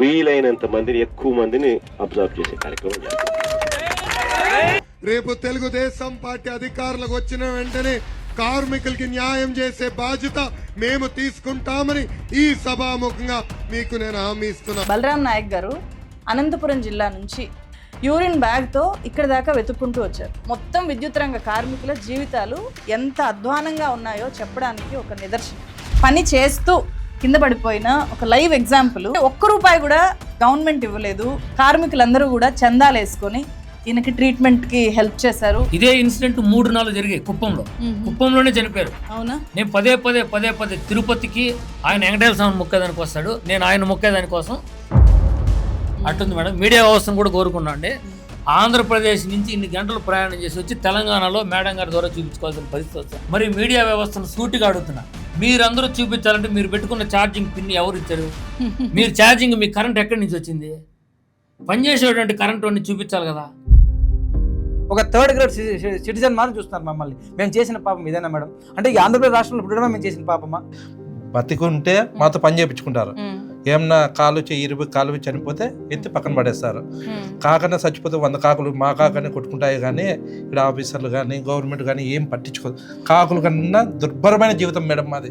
వీలైనంత మందిని, ఎక్కువ మందిని అబ్జర్వ్ చేసే కార్యక్రమం చేస్తాం. రేపు తెలుగుదేశం పార్టీ అధికారులకు వచ్చిన వెంటనే కార్మికులకి న్యాయం చేసే బాధ్యత మేము తీసుకుంటామని ఈ సభాముఖంగా మీకు నేను హామీ ఇస్తున్నా. బలరాం నాయక్ గారు అనంతపురం జిల్లా నుంచి యూరిన్ బ్యాగ్తో ఇక్కడ దాకా వెతుక్కుంటూ వచ్చారు. మొత్తం విద్యుత్ రంగ కార్మికుల జీవితాలు ఎంత అధ్వానంగా ఉన్నాయో చెప్పడానికి ఒక నిదర్శనం. పని చేస్తూ కింద పడిపోయిన ఒక లైవ్ ఎగ్జాంపుల్. ₹1 కూడా గవర్నమెంట్ ఇవ్వలేదు. కార్మికులందరూ కూడా చందాలు వేసుకొని ఈయనకి ట్రీట్మెంట్కి హెల్ప్ చేశారు. ఇదే ఇన్సిడెంట్ 3-4 జరిగాయి కుప్పంలోనే చనిపోయారు. అవునా? నేను పదే తిరుపతికి ఆయన వెంకటేశ్వర స్వామిని మొక్కేదానికి వస్తాడు, నేను ఆయన మొక్కేదాని కోసం అట్టుంది మేడం. మీడియా వ్యవస్థను కూడా కోరుకున్నా అండి. ఆంధ్రప్రదేశ్ నుంచి ఇన్ని గంటలు ప్రయాణం చేసి వచ్చి తెలంగాణలో మేడం గారి ద్వారా చూపించుకోవాల్సిన పరిస్థితి వస్తుంది. మరి మీడియా వ్యవస్థను సూటిగా అడుగుతున్నా, మీరందరూ చూపించాలంటే మీరు పెట్టుకున్న ఛార్జింగ్ పిన్ ఎవరు ఇచ్చారు? మీరు ఛార్జింగ్, మీ కరెంట్ ఎక్కడి నుంచి వచ్చింది? పనిచేసేటువంటి కరెంట్ అన్ని చూపించాలి కదా. ఒక 3rd గ్రేడ్ సిటిజన్ మాత్రం చూస్తున్నారు మమ్మల్ని. మేము చేసిన పాపం ఇదేనా మేడం? అంటే ఈ ఆంధ్రప్రదేశ్ రాష్ట్రంలో పుట్టడమే మేము చేసిన పాపమా? బతికుంటే మాతో పని చేయించుకుంటారు. ఏమన్నా కాలు 20 కాలు చనిపోతే ఎత్తి పక్కన పడేస్తారు. కాకన్నా చచ్చిపోతే 100 కాకులు మా కాకనే కొట్టుకుంటాయి. కానీ ఇక్కడ ఆఫీసర్లు కానీ గవర్నమెంట్ కానీ ఏం పట్టించుకోదు. కాకులు కన్నా దుర్భరమైన జీవితం మేడం మాది.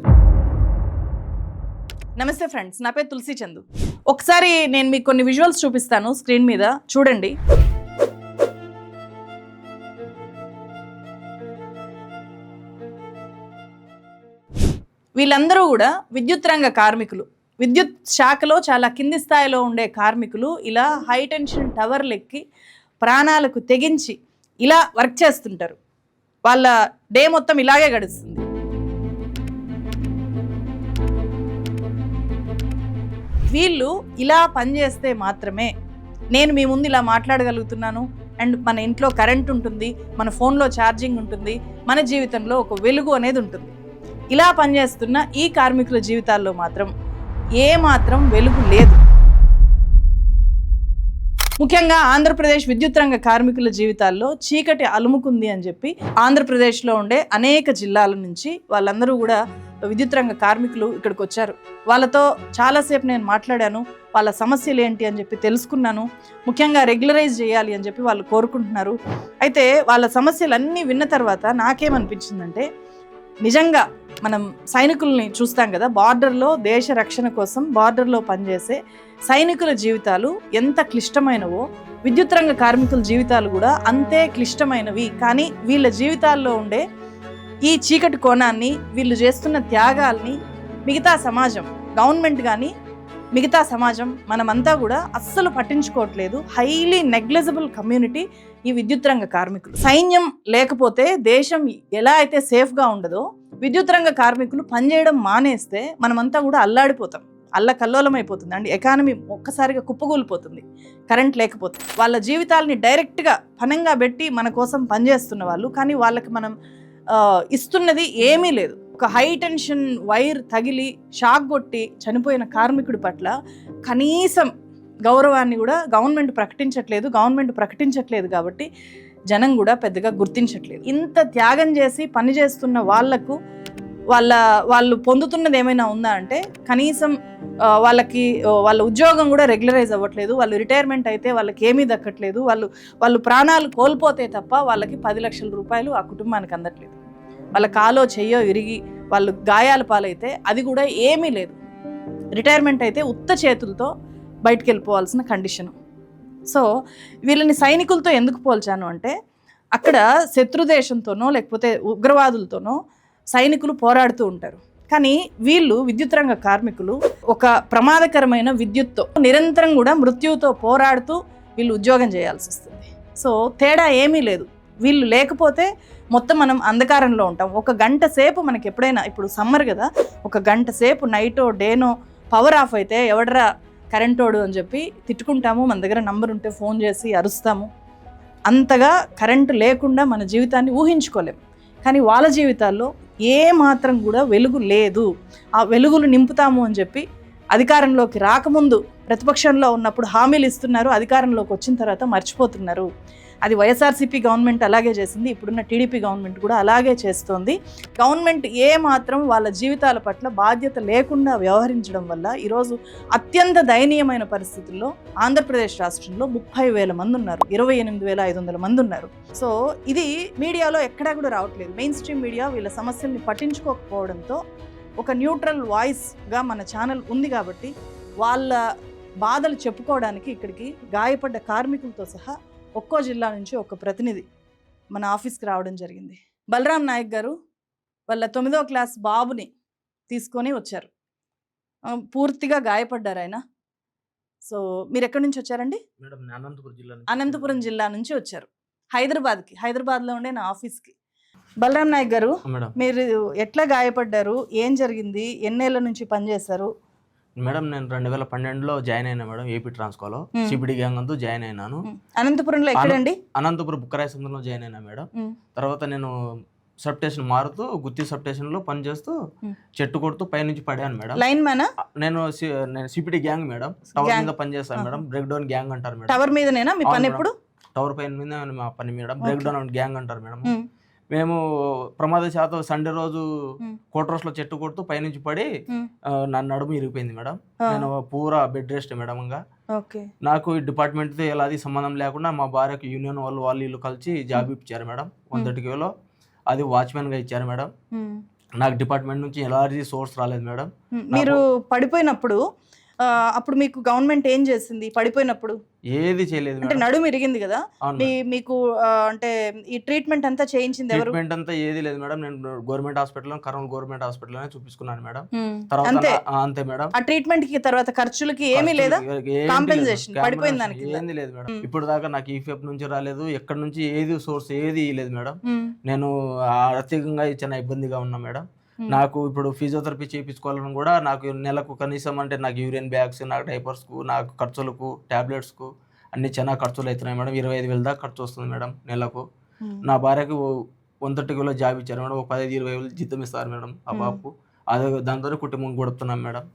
నమస్తే ఫ్రెండ్స్, నా పేరు తులసి చందు. ఒకసారి నేను మీకు కొన్ని విజువల్స్ చూపిస్తాను స్క్రీన్ మీద, చూడండి. వీళ్ళందరూ కూడా విద్యుత్ రంగ కార్మికులు. విద్యుత్ శాఖలో చాలా కింది స్థాయిలో ఉండే కార్మికులు ఇలా హై టెన్షన్ టవర్లు ఎక్కి ప్రాణాలకు తెగించి ఇలా వర్క్ చేస్తుంటారు. వాళ్ళ డే మొత్తం ఇలాగే గడుస్తుంది. వీళ్ళు ఇలా పనిచేస్తే మాత్రమే నేను మీ ముందు ఇలా మాట్లాడగలుగుతున్నాను, అండ్ మన ఇంట్లో కరెంట్ ఉంటుంది, మన ఫోన్లో ఛార్జింగ్ ఉంటుంది, మన జీవితంలో ఒక వెలుగు అనేది ఉంటుంది. ఇలా పనిచేస్తున్న ఈ కార్మికుల జీవితాల్లో మాత్రం ఏమాత్రం వెలుగు లేదు. ముఖ్యంగా ఆంధ్రప్రదేశ్ విద్యుత్ రంగ కార్మికుల జీవితాల్లో చీకటి అలుముకుంది అని చెప్పి ఆంధ్రప్రదేశ్లో ఉండే అనేక జిల్లాల నుంచి వాళ్ళందరూ కూడా విద్యుత్ రంగ కార్మికులు ఇక్కడికి వచ్చారు. వాళ్ళతో చాలాసేపు నేను మాట్లాడాను. వాళ్ళ సమస్యలు ఏంటి అని చెప్పి తెలుసుకున్నాను. ముఖ్యంగా రెగ్యులరైజ్ చేయాలి అని చెప్పి వాళ్ళు కోరుకుంటున్నారు. అయితే వాళ్ళ సమస్యలన్నీ విన్న తర్వాత నాకేమనిపించిందంటే, నిజంగా మనం సైనికుల్ని చూస్తాం కదా, బార్డర్లో దేశ రక్షణ కోసం బార్డర్లో పనిచేసే సైనికుల జీవితాలు ఎంత క్లిష్టమైనవో విద్యుత్ రంగ కార్మికుల జీవితాలు కూడా అంతే క్లిష్టమైనవి. కానీ వీళ్ళ జీవితాల్లో ఉండే ఈ చీకటి కోణాన్ని, వీళ్ళు చేస్తున్న త్యాగాల్ని మిగతా సమాజం, గవర్నమెంట్ కానీ మిగతా సమాజం, మనమంతా కూడా అస్సలు పట్టించుకోవట్లేదు. హైలీ నెగ్లిజిబుల్ కమ్యూనిటీ ఈ విద్యుత్ రంగ కార్మికులు. సైన్యం లేకపోతే దేశం ఎలా అయితే సేఫ్గా ఉండదో, విద్యుత్ రంగ కార్మికులు పనిచేయడం మానేస్తే మనమంతా కూడా అల్లాడిపోతాం, అల్లకల్లోలం అయిపోతుంది అండి. ఎకానమీ ఒక్కసారిగా కుప్పగూలిపోతుంది కరెంట్ లేకపోతే. వాళ్ళ జీవితాలని డైరెక్ట్గా పనంగా పెట్టి మన కోసం పనిచేస్తున్న వాళ్ళు, కానీ వాళ్ళకి మనం ఇస్తున్నది ఏమీ లేదు. ఒక హై టెన్షన్ వైర్ తగిలి షాక్ కొట్టి చనిపోయిన కార్మికుడి పట్ల కనీసం గౌరవాన్ని కూడా గవర్నమెంట్ ప్రకటించట్లేదు కాబట్టి జనం కూడా పెద్దగా గుర్తించట్లేదు. ఇంత త్యాగం చేసి పనిచేస్తున్న వాళ్లకు వాళ్ళు పొందుతున్నది ఏమైనా ఉందా అంటే, కనీసం వాళ్ళ ఉద్యోగం కూడా రెగ్యులరైజ్ అవ్వట్లేదు. వాళ్ళు రిటైర్మెంట్ అయితే వాళ్ళకి ఏమీ దక్కట్లేదు. వాళ్ళు ప్రాణాలు కోల్పోతే తప్ప వాళ్ళకి 10 లక్షల రూపాయలు ఆ కుటుంబానికి అందట్లేదు. వాళ్ళ కాలో చెయ్యో విరిగి వాళ్ళు గాయాల పాలైతే అది కూడా ఏమీ లేదు. రిటైర్మెంట్ అయితే ఉత్త చేతులతో బయటికి వెళ్ళిపోవాల్సిన కండిషను. సో వీళ్ళని సైనికులతో ఎందుకు పోల్చాను అంటే, అక్కడ శత్రుదేశంతోనో లేకపోతే ఉగ్రవాదులతోనో సైనికులు పోరాడుతూ ఉంటారు. కానీ వీళ్ళు విద్యుత్ రంగ కార్మికులు ఒక ప్రమాదకరమైన విద్యుత్తో నిరంతరం కూడా మృత్యువుతో పోరాడుతూ వీళ్ళు ఉద్యోగం చేయాల్సి వస్తుంది. సో తేడా ఏమీ లేదు. వీళ్ళు లేకపోతే మొత్తం మనం అంధకారంలో ఉంటాం. 1 గంట సేపు మనకి ఎప్పుడైనా, ఇప్పుడు సమ్మర్ కదా, 1 గంట సేపు నైటో డేనో పవర్ ఆఫ్ అయితే ఎవడరా కరెంటోడు అని చెప్పి తిట్టుకుంటాము. మన దగ్గర నంబర్ ఉంటే ఫోన్ చేసి అరుస్తాము. అంతగా కరెంటు లేకుండా మన జీవితాన్ని ఊహించుకోలేము. కానీ వాళ్ళ జీవితాల్లో ఏ మాత్రం కూడా వెలుగు లేదు. ఆ వెలుగులు నింపుతాము అని చెప్పి అధికారంలోకి రాకముందు ప్రతిపక్షంలో ఉన్నప్పుడు హామీలు ఇస్తున్నారు, అధికారంలోకి వచ్చిన తర్వాత మర్చిపోతున్నారు. అది వైఎస్ఆర్సీపీ గవర్నమెంట్ అలాగే చేసింది, ఇప్పుడున్న టీడీపీ గవర్నమెంట్ కూడా అలాగే చేస్తోంది. గవర్నమెంట్ ఏ మాత్రం వాళ్ళ జీవితాల పట్ల బాధ్యత లేకుండా వ్యవహరించడం వల్ల ఈరోజు అత్యంత దయనీయమైన పరిస్థితుల్లో ఆంధ్రప్రదేశ్ రాష్ట్రంలో 30,000 మంది ఉన్నారు, 28,500 మంది ఉన్నారు. సో ఇది మీడియాలో ఎక్కడా కూడా రావట్లేదు. మెయిన్ స్ట్రీమ్ మీడియా వీళ్ళ సమస్యల్ని పట్టించుకోకపోవడంతో ఒక న్యూట్రల్ వాయిస్గా మన ఛానల్ ఉంది కాబట్టి వాళ్ళ బాధలు చెప్పుకోవడానికి ఇక్కడికి గాయపడ్డ కార్మికులతో సహా ఒక్కో జిల్లా నుంచి ఒక ప్రతినిధి మన ఆఫీస్కి రావడం జరిగింది. బలరాం నాయక్ గారు వాళ్ళ 9వ క్లాస్ బాబుని తీసుకొని వచ్చారు. పూర్తిగా గాయపడ్డారు ఆయన. సో మీరు ఎక్కడి నుంచి వచ్చారండి? మేడం అనంతపురం జిల్లా నుంచి వచ్చారు హైదరాబాద్లో ఉండే నా ఆఫీస్కి. బలరాం నాయక్ గారు, మీరు ఎట్లా గాయపడ్డారు, ఏం జరిగింది, ఎన్నేళ్ల నుంచి పనిచేశారు? మేడం నేను 2012లో జాయిన్ అయినా మేడం, ఏపీ ట్రాన్స్కోలో సిబిడి గ్యాంగ్ అంతా జాయిన్ అయినాను. అనంతపురంలో ఎక్కడండి? అనంతపురం బుక్కరాయ సందులో జాయిన్ అయినా మేడం. తర్వాత నేను సబ్ స్టేషన్ మారుతూ గుత్తి సబ్ స్టేషన్ లో పని చేస్తూ చెట్టు కొడుతూ పైనుంచి పడాను మేడం. లైన్ మ్యానా? నేను సిపిడి గ్యాంగ్ మేడం, టవర్ మీద పని చేస్తాను మేడం, బ్రేక్ డౌన్ గ్యాంగ్ అంటారు మేడం. టవర్ మీదనేనా మీ పని? ఎప్పుడు టవర్ పైన మీద మా పని మేడం, బ్రేక్ డౌన్ గ్యాంగ్ అంటారు మేడం. మేము ప్రమాద శాతం సండే రోజు కోట్రోస్ లో చెట్టు కొడుతూ పైనుంచి పడి నా నడుము ఇరిగిపోయింది మేడం. నేను పూరా బెడ్ రెస్ట్ మేడం. నాకు ఈ డిపార్ట్మెంట్ తో ఎలాది సంబంధం లేకుండా మా భార్యకు యూనియన్ వాళ్ళు వీళ్ళు కలిసి జాబ్ ఇచ్చారు మేడం 130Kలో. అది వాచ్మెన్ గా ఇచ్చారు మేడం. నాకు డిపార్ట్మెంట్ నుంచి ఎలాంటి సోర్స్ రాలేదు మేడం. మీరు పడిపోయినప్పుడు అప్పుడు మీకు గవర్నమెంట్ ఏం చేసింది? పడిపోయినప్పుడు ఏది చేయలేదు. అంటే నడుము ఇరిగింది కదా, మీకు అంటే ఈ ట్రీట్మెంట్ అంతా చేయించింది ఎవరు? ట్రీట్మెంట్ అంతా ఏది లేదు మేడం. నేను government hospital, Kurnool government hospital చూపించుకున్నాను మేడం. తర్వాత అంతే మేడం. ఆ ట్రీట్మెంట్ కి తర్వాత ఖర్చులకి ఏమీ లేదా? కాంపెన్సేషన్ పడిపోయిన దానికి ఏంది లేదు మేడం. ఇప్పుడు దాకా నాకు ఈఫెప్ నుంచి రాలేదు, ఎక్కడి నుంచి ఏది సోర్స్ ఏది లేదు మేడం. నేను ఆర్థికంగా చాలా ఇబ్బందిగా ఉన్నా మేడం. నాకు ఇప్పుడు ఫిజియోథెరపీ చేయించుకోవాలని కూడా నాకు నెలకు కనీసం అంటే నాకు యూరిన్ బ్యాగ్స్, నాకు డైపర్స్కు, నాకు ఖర్చులకు, టాబ్లెట్స్కు అన్ని చాలా ఖర్చులు అవుతున్నాయి మేడం. 25,000 దాకా ఖర్చు వస్తుంది మేడం నెలకు. నా భార్యకు 130Kలో జాబ్ ఇచ్చారు మేడం. 15-20,000 జీతం ఇస్తారు మేడం ఆ బాబుకు. అదే దాంతోనే కుటుంబం గడుపుతున్నాం మేడం.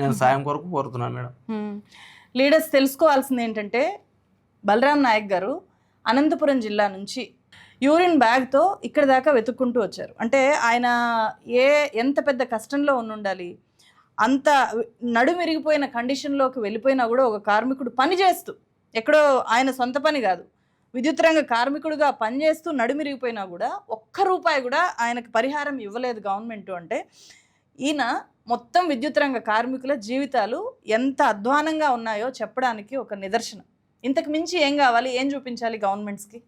నేను సాయం కొరకు కోరుతున్నాను మేడం. లీడర్స్ తెలుసుకోవాల్సింది ఏంటంటే బలరాం నాయక్ గారు అనంతపురం జిల్లా నుంచి యూరిన్ బ్యాగ్తో ఇక్కడ దాకా వెతుక్కుంటూ వచ్చారు. అంటే ఆయన ఎంత పెద్ద కష్టంలో ఉండాలి. అంత నడుమిరిగిపోయిన కండిషన్లోకి వెళ్ళిపోయినా కూడా ఒక కార్మికుడు పని చేస్తూ, ఎక్కడో ఆయన సొంత పని కాదు, విద్యుత్ రంగ కార్మికుడిగా పనిచేస్తూ నడుమిరిగిపోయినా కూడా ₹1 కూడా ఆయనకు పరిహారం ఇవ్వలేదు గవర్నమెంట్. అంటే ఈయన మొత్తం విద్యుత్ రంగ కార్మికుల జీవితాలు ఎంత అధ్వానంగా ఉన్నాయో చెప్పడానికి ఒక నిదర్శనం. ఇంతకు మించి ఏం కావాలి, ఏం చూపించాలి గవర్నమెంట్స్కి?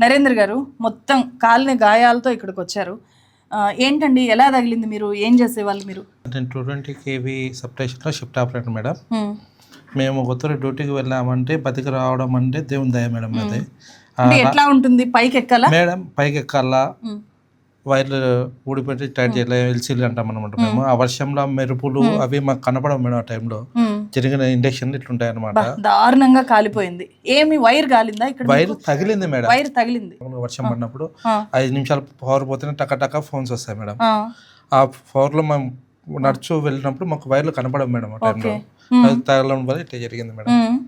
నరేంద్ర గారు మొత్తం కాలిన గాయాలతో ఇక్కడికి వచ్చారు. ఏంటండి, ఎలా తగిలింది? మీరు ఏం చేసేవాళ్ళు? మీరు? నేను 220 kV సబ్ స్టేషన్లో షిఫ్ట్ ఆపరేటర్ మేడం. మేము కొత్తగా డ్యూటీకి వెళ్ళామంటే బతికి రావడం అంటే దేవుని దయ మేడం. అది ఎట్లా ఉంటుంది? పైకి ఎక్కాలా మేడం? పైకి ఎక్కాలా, వైర్లు ఊడిపోయి టైట్ చేయాలి, ఎల్సీలు అంటాం అనమాట మేము. ఆ వర్షంలో మెరుపులు అవి మాకు కనపడవు మేడం. ఆ టైంలో జరిగిన ఇండక్షన్ ఇట్లుంటాయి అనమాట. దారుణంగా కాలిపోయింది. ఏమి వైర్ కాలిందా? ఇక్కడ వైర్ తగిలింది మేడం. వైర్ తగిలింది. వర్షం పడినప్పుడు 5 నిమిషాలు పవర్ పోతేనే టక ఫోన్స్ వస్తాయి మేడం. ఆ పవర్ లో మేము నడుచు వెళ్ళినప్పుడు మాకు వైర్లు కనపడవు మేడం. ఆ టైంలో అది తగలడం వల్ల ఇట్లా జరిగింది మేడం.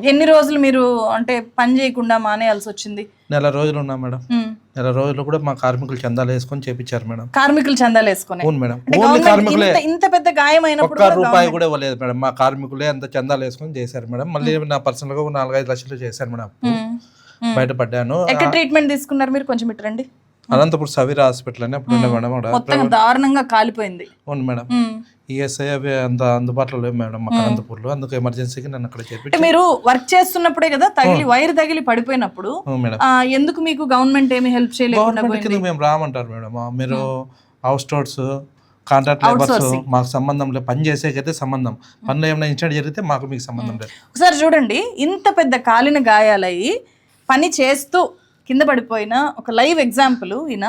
ఎన్ని రోజులు మీరు అంటే పని చేయకుండా మానేయాల్సి వచ్చింది? 4 రోజులు ఉన్నా మేడం. 4 రోజులు కూడా మా కార్మికులు చందాలు వేసుకొని చేపించారు మేడం. కార్మికులు చందాలు వేసుకొని? అవును మేడం. ఓన్లీ కార్మికులే. ఇంత పెద్ద గాయమైనప్పుడు ₹1 కూడా ఇవ్వలేదు మేడం. మా కార్మికులే అంత చందాలు వేసుకొని చేశారు మేడం. మళ్ళీ నా పర్సనల్ గా 4-5 లక్షలు చేశారు మేడం. బయటపడ్డాను. ఎక్కడ ట్రీట్మెంట్ తీసుకున్నారు మీరు? కొంచెం ఇటు రండి. అనంతపురం సవీర హాస్పిటల్ అని అప్పుడు ఉండే మేడం. మొత్తం దారుణంగా కాలిపోయింది. అవును మేడం. ఈఎస్ఐ అవి అంత అందుబాటులో లేవు మేడం మాకు అనంతపూర్లో. అందుకు ఎమర్జెన్సీకి నన్ను అక్కడ చేర్పించారు. మీరు వర్క్ చేస్తున్నప్పుడే కదా తగిలి, వైర్ తగిలి పడిపోయినప్పుడు ఎందుకు మీకు గవర్నమెంట్ ఏమి హెల్ప్ చేయలేదు? మేము రామంటారు మేడం. మీరు హౌస్ స్టోర్స్, కాంట్రాక్ట్ లేబర్స్ మాకు సంబంధం లేదు. పని చేసేకైతే సంబంధం, పనిలో ఏమైనా ఇన్సిడెంట్ జరిగితే మాకు మీకు సంబంధం లేదు. ఒకసారి చూడండి, ఇంత పెద్ద కాలిన గాయాలయ్యి పని చేస్తూ కింద పడిపోయిన ఒక లైవ్ ఎగ్జాంపుల్ ఈయన.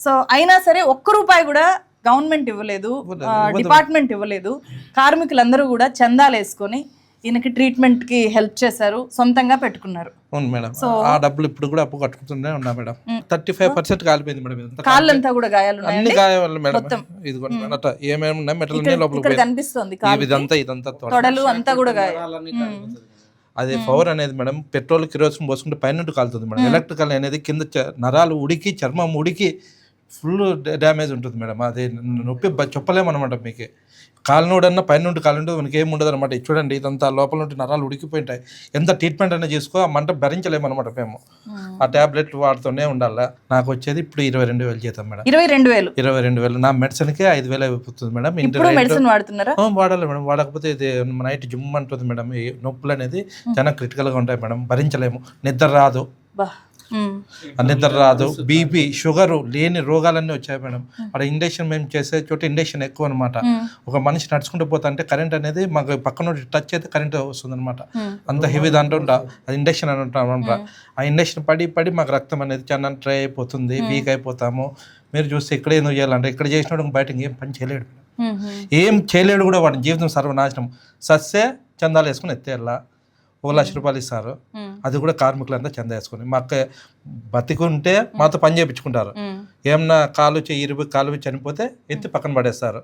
సో అయినా సరే ₹1 కూడా గవర్నమెంట్ ఇవ్వలేదు, డిపార్ట్మెంట్ ఇవ్వలేదు. కార్మికులందరూ కూడా చందాలు వేసుకొని ఈయనకి ట్రీట్మెంట్ కి హెల్ప్ చేశారు, సొంతంగా పెట్టుకున్నారు. అవును మేడం. ఆ డబ్బులు ఇప్పుడు కూడా అప్పు కట్టుకుంటూనే ఉన్నా మేడం. 35% కాలిపోయింది మేడం. కాళ్ళంతా కూడా గాయాలు, అన్ని గాయాలు మేడం. ఇది ఏమేమి ఉన్నాయి మెటల్ లోపల కనిపిస్తుంది. ఇదంతా తొడలు అంతా కూడా గాయాలు. అది పవర్ అనేది మేడం పెట్రోల్ కిరోసిన్ పోసుకుంటే పైన కాలుతుంది మేడం. ఎలక్ట్రికల్ అనేది కింద నరాలు ఉడికి చర్మం ఉడికి ఫుల్ డ్యామేజ్ ఉంటుంది మేడం. అది నొప్పి చెప్పలేమన్నమాట. మీకు కాలునోడన్నా పైన నుండి కాలుంటే మనకి ఏమి ఉండదు అనమాట. చూడండి ఇదంతా లోపల నుండి నరాలు ఉడికిపోయింటాయి. ఎంత ట్రీట్మెంట్ అయినా చేసుకో ఆ మంట భరించలేమన్నమాట. మేము ఆ టాబ్లెట్ వాడుతూనే ఉండాలా. నాకు వచ్చేది ఇప్పుడు 22,000 జీతం మేడం. 22,000 నా మెడిసిన్కే 5,000 అయిపోతుంది మేడం. మెడిసిన్ వాడుతున్నారా? వాడాలి మేడం. వాడకపోతే ఇది నైట్ జిమ్ అంటుంది మేడం. ఈ నొప్పులు అనేది చాలా క్రిటికల్గా ఉంటాయి మేడం. భరించలేము. నిద్ర రాదు, నిద్ర రాదు, బీపీ షుగరు లేని రోగాలన్నీ వచ్చాయి మేడం. అక్కడ ఇండక్షన్ మేము చేసే చోట ఇండక్షన్ ఎక్కువ అనమాట. ఒక మనిషి నడుచుకుంటూ పోతా అంటే కరెంట్ అనేది మాకు పక్కన టచ్ అయితే కరెంట్ వస్తుంది అనమాట. అంత హెవీ దాంట్లో అది ఇండక్షన్ అని ఉంటాం అనమాట. ఆ ఇండక్షన్ పడి మాకు రక్తం అనేది చాలా డ్రై అయిపోతుంది, వీక్ అయిపోతాము. మీరు చూస్తే ఇక్కడ ఎందుకు చేయాలంటే ఇక్కడ చేసినప్పుడు బయట ఏం పని చేయలేడు, ఏం చేయలేడు కూడా. వాడి జీవితం సర్వనాశనం. సస్సే చందాలు వేసుకుని ఎత్తేయాల. 1,00,000 రూపాయలు ఇస్తారు. అది కూడా కార్మికులంతా చందా వేసుకుని మాకు బతికుంటే మాతో పని చేయించుకుంటారు. ఏమన్నా కాలు చనిపోతే ఎత్తి పక్కన పడేస్తారు.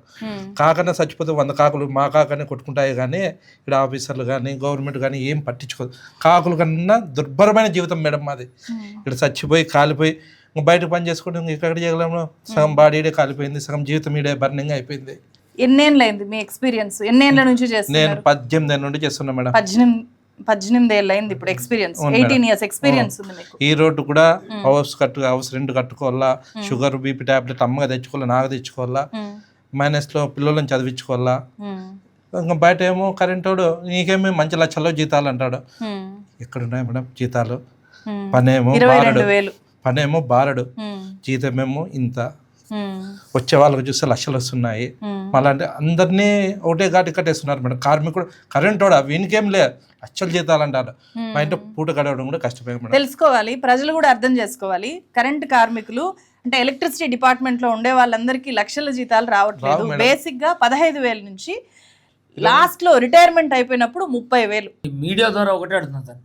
కాకన్నా చచ్చిపోతే 100 కాకులు మా కాకనే కొట్టుకుంటాయి. కానీ ఇక్కడ ఆఫీసర్లు కానీ గవర్నమెంట్ కానీ ఏం పట్టించుకోదు. కాకులు కన్నా దుర్భరమైన జీవితం మేడం మాది. ఇక్కడ చచ్చిపోయి కాలిపోయి బయట పని చేసుకుంటే ఇక్కడ చేయగలము. సగం బాడీ కాలిపోయింది, సగం జీవితం ఈడే బర్నింగ్ అయిపోయింది. ఎన్నేళ్ళైంది మీ ఎక్స్పీరియన్స్? ఎన్నేళ్ళ నుంచి చేస్తున్నారు? నేను 18 ఏళ్ళ నుండి చేస్తున్నా మేడం. 18 ఏళ్ళు అయింది ఇప్పుడు ఎక్స్పీరియన్స్. 18 years ఎక్స్పీరియన్స్ ఉంది మీకు. ఈ రోడ్డు కూడా హౌస్ రెంట్ కట్టుకోవాలా, షుగర్ బీపీ టాబ్లెట్ అమ్మగా తెచ్చుకోవాలా, నాకు తెచ్చుకోవాలా, మైనస్లో పిల్లలను చదివించుకోవాలా. ఇంకా బయట ఏమో కరెంట్ వాడు నీకేమో మంచి లక్షల్లో జీతాలు అంటాడు. ఎక్కడున్నాయి మేడం జీతాలు? పనేమో బారడు, జీతమేమో ఇంత. వచ్చే వాళ్ళకి చూస్తే లక్షలు వస్తున్నాయి. మళ్ళీ అంటే అందరినీ ఒకటే ఘాటి కట్టేస్తున్నారు మేడం. కార్మికుడు కరెంట్ వాడు వీనికేం లే లక్షలు జీతాలు అంటారు. మా ఇంట్లో పూట గడవడం కూడా కష్టమే. తెలుసుకోవాలి, ప్రజలు కూడా అర్థం చేసుకోవాలి. కరెంట్ కార్మికులు అంటే ఎలక్ట్రిసిటీ డిపార్ట్మెంట్ లో ఉండే వాళ్ళందరికీ లక్షల జీతాలు రావట్లేదు. బేసిక్ గా 15,000 నుంచి లాస్ట్ లో రిటైర్మెంట్ అయిపోయినప్పుడు 30,000. మీడియా ద్వారా ఒకటే అడుగుతున్నాను సార్,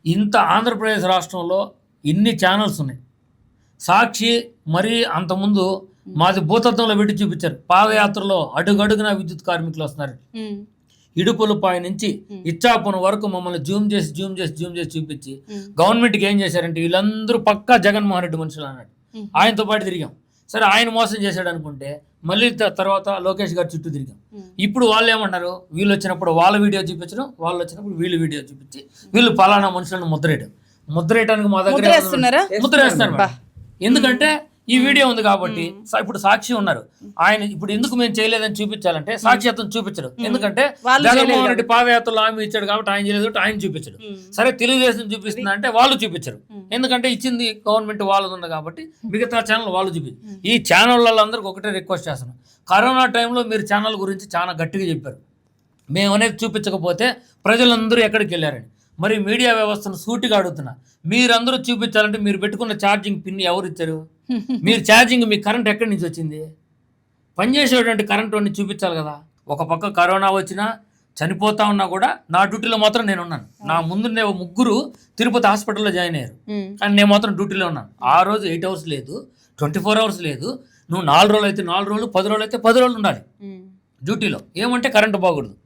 ఇంత ఆంధ్రప్రదేశ్ రాష్ట్రంలో ఇన్ని ఛానల్స్ ఉన్నాయి. సాక్షి మరీ అంతకుముందు మాది భూతత్వంలో పెట్టి చూపించారు. పాదయాత్రలో అడుగడుగున విద్యుత్ కార్మికులు వస్తున్నారు. ఇడుపులపాయ నుంచి ఇచ్చాపురం వరకు మమ్మల్ని జూమ్ చేసి చూపించి గవర్నమెంట్కి ఏం చేశారంటే వీళ్ళందరూ పక్కా జగన్మోహన్ రెడ్డి మనుషులు అన్నాడు. ఆయనతో పాటు తిరిగాం. సరే ఆయన మోసం చేశాడు అనుకుంటే మళ్ళీ తర్వాత లోకేష్ గారి చుట్టూ తిరిగాం. ఇప్పుడు వాళ్ళు ఏమన్నారు, వీళ్ళు వచ్చినప్పుడు వాళ్ళ వీడియో చూపించడం, వాళ్ళు వచ్చినప్పుడు వీళ్ళు వీడియో చూపించి వీళ్ళు పలానా మనుషులను ముద్రేయడానికి మా దగ్గర ముద్రేస్తారు. ఎందుకంటే ఈ వీడియో ఉంది కాబట్టి. ఇప్పుడు సాక్షి ఉన్నారు, ఆయన ఇప్పుడు ఎందుకు మేము చేయలేదని చూపించాలంటే సాక్షి అతను చూపించడు. ఎందుకంటే జగన్మోహన్ రెడ్డి పాదయాత్రలో హామీ ఇచ్చాడు కాబట్టి ఆయన చేయలేదు, ఆయన చూపించడు. సరే తెలుగుదేశం చూపిస్తుంది అంటే వాళ్ళు చూపించరు. ఎందుకంటే ఇచ్చింది గవర్నమెంట్ వాళ్ళది ఉంది కాబట్టి మిగతా ఛానల్ వాళ్ళు చూపించారు. ఈ ఛానల్ వాళ్ళందరికీ ఒకటే రిక్వెస్ట్ చేస్తున్నాం, కరోనా టైంలో మీరు ఛానల్ గురించి చాలా గట్టిగా చెప్పారు. మేము అనేది చూపించకపోతే ప్రజలందరూ ఎక్కడికి వెళ్ళారని. మరి మీడియా వ్యవస్థను సూటిగా అడుగుతున్నా, మీరందరూ చూపించాలంటే మీరు పెట్టుకున్న ఛార్జింగ్ పిన్ ఎవరు ఇచ్చారు? మీరు ఛార్జింగ్ మీ కరెంట్ ఎక్కడి నుంచి వచ్చింది? పనిచేసేటువంటి కరెంట్ అన్ని చూపించాలి కదా. ఒక పక్క కరోనా వచ్చినా చనిపోతా ఉన్నా కూడా నా డ్యూటీలో మాత్రం నేను ఉన్నాను. నా ముందు 3 తిరుపతి హాస్పిటల్లో జాయిన్ అయ్యారు, కానీ నేను మాత్రం డ్యూటీలో ఉన్నాను. ఆ రోజు 8 hours లేదు, 24 hours లేదు. నువ్వు 4 రోజులు అయితే 4 రోజులు, 10 రోజులు అయితే 10 రోజులు ఉండాలి డ్యూటీలో. ఏమంటే కరెంటు బాగూడదు.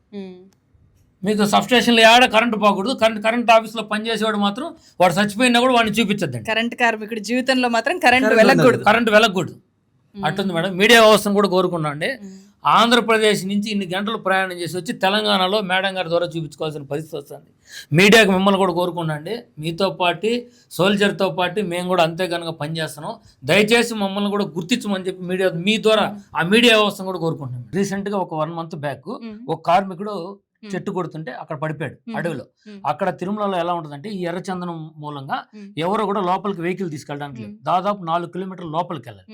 మీకు సబ్స్టేషన్లో ఆడ కరెంటు పోకూడదు. కరెంట్ ఆఫీస్లో పనిచేసేవాడు మాత్రం వాడు చచ్చిపోయినా కూడా వాడిని చూపించద్దండి. కరెంట్ కార్మికుడి జీవితంలో మాత్రం కరెంట్ వెలగకూడదు. అట్టుంది మేడం. మీడియా వ్యవస్థను కూడా కోరుకున్నా అండి. ఆంధ్రప్రదేశ్ నుంచి ఇన్ని గంటలు ప్రయాణం చేసి వచ్చి తెలంగాణలో మేడం గారి ద్వారా చూపించుకోవాల్సిన పరిస్థితి వస్తుంది. మీడియాకి మిమ్మల్ని కూడా కోరుకున్నా అండి, మీతో పాటు సోల్జర్తో పాటు మేము కూడా అంతే కనుక పనిచేస్తున్నాం. దయచేసి మమ్మల్ని కూడా గుర్తించమని చెప్పి మీడియా మీ ద్వారా ఆ మీడియా వ్యవస్థను కూడా కోరుకుంటున్నాం. రీసెంట్గా ఒక 1 month బ్యాక్ ఒక కార్మికుడు చెట్టు కొడుతుంటే అక్కడ పడిపోయాడు అడవిలో. అక్కడ తిరుమలలో ఎలా ఉంటుందంటే ఈ ఎర్రచందనం మూలంగా ఎవరో కూడా లోపలికి వెహికల్ తీసుకెళ్ళడానికి లేదు. దాదాపు 4 kilometers లోపలికి వెళ్ళాలి.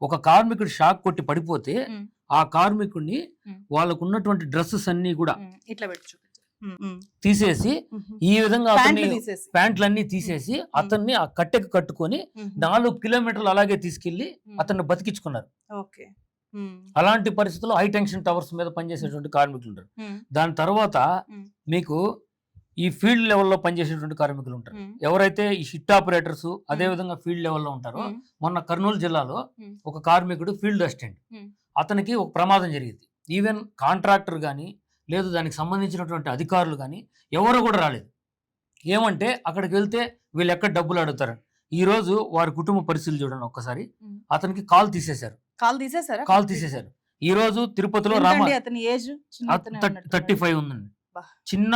ఒక కార్మికుడు షాక్ కొట్టి పడిపోతే ఆ కార్మికుడిని వాళ్ళకు ఉన్నటువంటి డ్రెస్సెస్ అన్ని కూడా తీసేసి ఈ విధంగా ప్యాంట్లన్నీ తీసేసి అతన్ని ఆ కట్టెకు కట్టుకొని 4 kilometers అలాగే తీసుకెళ్లి అతన్ని బతికించుకున్నారు. అలాంటి పరిస్థితుల్లో హై టెన్షన్ టవర్స్ మీద పనిచేసేటువంటి కార్మికులు ఉంటారు. దాని తర్వాత మీకు ఈ ఫీల్డ్ లెవెల్లో పనిచేసేటువంటి కార్మికులు ఉంటారు. ఎవరైతే ఈ షిట్ ఆపరేటర్స్ అదే విధంగా ఫీల్డ్ లెవెల్లో ఉంటారో, మొన్న కర్నూలు జిల్లాలో ఒక కార్మికుడు ఫీల్డ్ అసిస్టెంట్, అతనికి ఒక ప్రమాదం జరిగింది. ఈవెన్ కాంట్రాక్టర్ కానీ లేదు దానికి సంబంధించినటువంటి అధికారులు కానీ ఎవరు కూడా రాలేదు. ఏమంటే అక్కడికి వెళ్తే వీళ్ళు ఎక్కడ డబ్బులు అడుగుతారని. ఈ రోజు వారి కుటుంబ పరిస్థితులు చూడండి ఒక్కసారి. అతనికి కాల్ తీసేశారు. కాల్ తీసేశారు. ఈ రోజు తిరుపతిలో అతని ఏజ్ 35 ఉందండి. చిన్న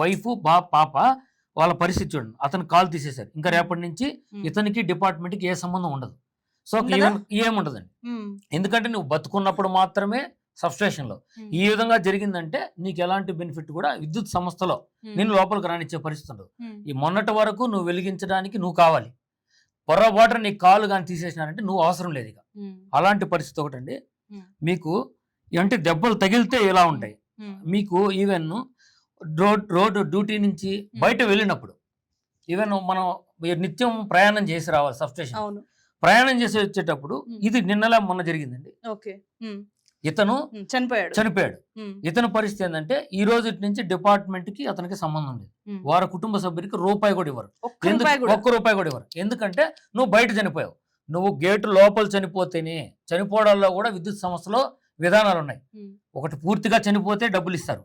వైఫ్ పాప, వాళ్ళ పరిస్థితి చూడండి. అతను కాల్ తీసేశారు. ఇంకా రేపటి నుంచి ఇతనికి డిపార్ట్మెంట్ కి ఏ సంబంధం ఉండదు. సో ఏముండదండి. ఎందుకంటే నువ్వు బతుకున్నప్పుడు మాత్రమే సబ్స్టేషన్ లో ఈ విధంగా జరిగిందంటే నీకు ఎలాంటి బెనిఫిట్ కూడా విద్యుత్ సంస్థలో నేను లోపలికి రానిచ్చే పరిస్థితి ఉండదు. ఈ మొన్నటి వరకు నువ్వు వెలిగించడానికి నువ్వు కావాలి. పొరపాటున నీ కాలు కానీ తీసేసినారంటే నువ్వు అవసరం లేదు ఇక. అలాంటి పరిస్థితి ఒకటండి. మీకు అంటే దెబ్బలు తగిలితే ఎలా ఉంటాయి. మీకు ఈవెన్ రోడ్డు డ్యూటీ నుంచి బయట వెళ్ళినప్పుడు ఈవెన్ మనం నిత్యం ప్రయాణం చేసి రావాలి సబ్స్టేషన్. ప్రయాణం చేసి వచ్చేటప్పుడు ఇది నిన్నలా మొన్న జరిగిందండి. ఇతను చనిపోయాడు. ఇతని పరిస్థితి ఏంటంటే ఈ రోజు నుంచి డిపార్ట్మెంట్ కి అతనికి సంబంధం లేదు. వారి కుటుంబ సభ్యుడికి రూపాయి కూడా ఇవ్వరు. ఒక్క రూపాయి కూడా ఇవ్వరు. ఎందుకంటే నువ్వు బయట చనిపోయావు. నువ్వు గేటు లోపల చనిపోతేనే, చనిపోవడాల్లో కూడా విద్యుత్ సంస్థలో విధానాలు ఉన్నాయి. ఒకటి పూర్తిగా చనిపోతే డబ్బులు ఇస్తారు.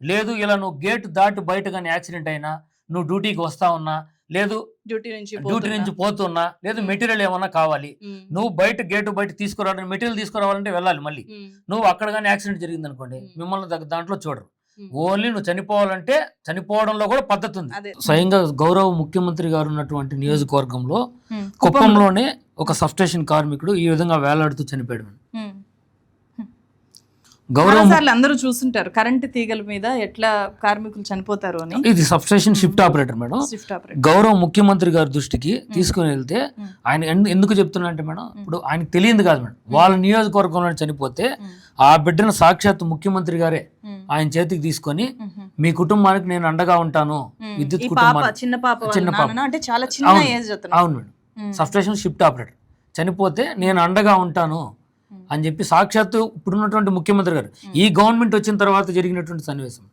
లేదు ఇలా నువ్వు గేటు దాటి బయట కానీ యాక్సిడెంట్ అయినా, నువ్వు డ్యూటీకి వస్తా ఉన్నా, లేదు డ్యూటీ నుంచి పోతున్నా, లేదు మెటీరియల్ ఏమన్నా కావాలి, నువ్వు బయట గేటు బయట తీసుకురావాలని, మెటీరియల్ తీసుకురావాలంటే వెళ్ళాలి. మళ్ళీ నువ్వు అక్కడ కానీ యాక్సిడెంట్ జరిగింది అనుకోండి, మిమ్మల్ని దాంట్లో చూడరు. ఓన్లీ నువ్వు చనిపోవాలంటే చనిపోవడంలో కూడా పద్ధతి ఉంది. స్వయంగా గౌరవ ముఖ్యమంత్రి గారు ఉన్నటువంటి నియోజకవర్గంలో కుప్పంలోనే ఒక సబ్స్టేషన్ కార్మికుడు ఈ విధంగా వేలాడుతూ చనిపోయాడు. అందరూ చూస్తుంటారు కరెంటు తీగల మీద ఎట్లా కార్మికులు చనిపోతారు అని. ఇది సబ్స్టేషన్ షిఫ్ట్ ఆపరేటర్ మేడం. గౌరవ ముఖ్యమంత్రి గారి దృష్టికి తీసుకుని వెళ్తే ఆయన ఎందుకు చెప్తున్నా అంటే మేడం, ఇప్పుడు ఆయనకు తెలియదు కాదు మేడం, వాళ్ళ నియోజకవర్గంలో చనిపోతే ఆ బిడ్డను సాక్షాత్ ముఖ్యమంత్రి గారే ఆయన చేతికి తీసుకొని మీ కుటుంబానికి నేను అండగా ఉంటాను, విద్యుత్ కుటుంబానికి. చిన్న పాప అంటే చాలా చిన్న ఏజ్. అవును మేడం. సబ్స్టేషన్ షిఫ్ట్ ఆపరేటర్ చనిపోతే నేను అండగా ఉంటాను అని చెప్పి సాక్షాత్తు ఇప్పుడున్నటువంటి ముఖ్యమంత్రి గారు ఈ గవర్నమెంట్ వచ్చిన తర్వాత జరిగినటువంటి సన్నివేశం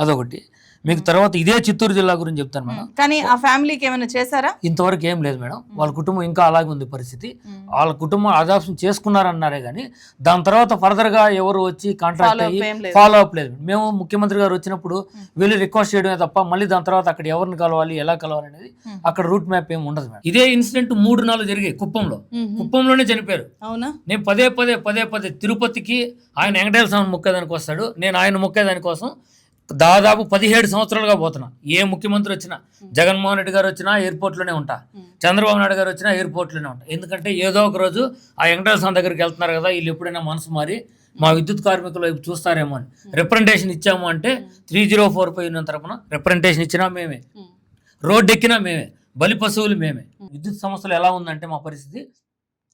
అదొకటి. మీకు తర్వాత ఇదే చిత్తూరు జిల్లా గురించి చెప్తాను మేడం. కానీ ఆ ఫ్యామిలీకి ఏమైనా చేశారా? ఇంతవరకు ఏం లేదు మేడం. వాళ్ళ కుటుంబం ఇంకా అలాగే ఉంది పరిస్థితి. వాళ్ళ కుటుంబం అడాప్షన్ చేసుకున్నారన్నారే కానీ దాని తర్వాత ఫర్దర్ గా ఎవరు వచ్చి కాంట్రాక్ట్ అయ్యి ఫాలో అప్ లేదు. మేము ముఖ్యమంత్రి గారు వచ్చినప్పుడు వెళ్ళి రిక్వెస్ట్ చేయడమే తప్ప మళ్ళీ దాని తర్వాత అక్కడ ఎవరిని కలవాలి, ఎలా కలవాలి అనేది అక్కడ రూట్ మ్యాప్ ఏమి ఉండదు మేడం. ఇదే ఇన్సిడెంట్ 3-4 జరిగాయి కుప్పంలోనే చనిపోయారు. అవునా? నేను పదే తిరుపతికి ఆయన వెంకటేశ్వర స్వామిని మొక్కేదానికి వస్తాడు, నేను ఆయన మొక్కేదాని కోసం దాదాపు 17 సంవత్సరాలుగా పోతున్నా. ఏ ముఖ్యమంత్రి వచ్చినా, జగన్మోహన్ రెడ్డి గారు వచ్చినా ఎయిర్పోర్ట్లోనే ఉంటా, చంద్రబాబు నాయుడు గారు వచ్చినా ఎయిర్పోర్ట్లోనే ఉంటా. ఎందుకంటే ఏదో ఒక రోజు ఆ వెంకటేశ్వర స్వామి దగ్గరికి వెళ్తున్నారు కదా, వీళ్ళు ఎప్పుడైనా మనసు మారి మా విద్యుత్ కార్మికుల వైపు చూస్తారేమో అని రిప్రజెంటేషన్ ఇచ్చాము అంటే 3045 తరపున రిప్రజెంటేషన్ ఇచ్చినా మేమే, రోడ్డు ఎక్కినా మేమే, బలి పశువులు మేమే. విద్యుత్ సంస్థలు ఎలా ఉందంటే మా పరిస్థితి,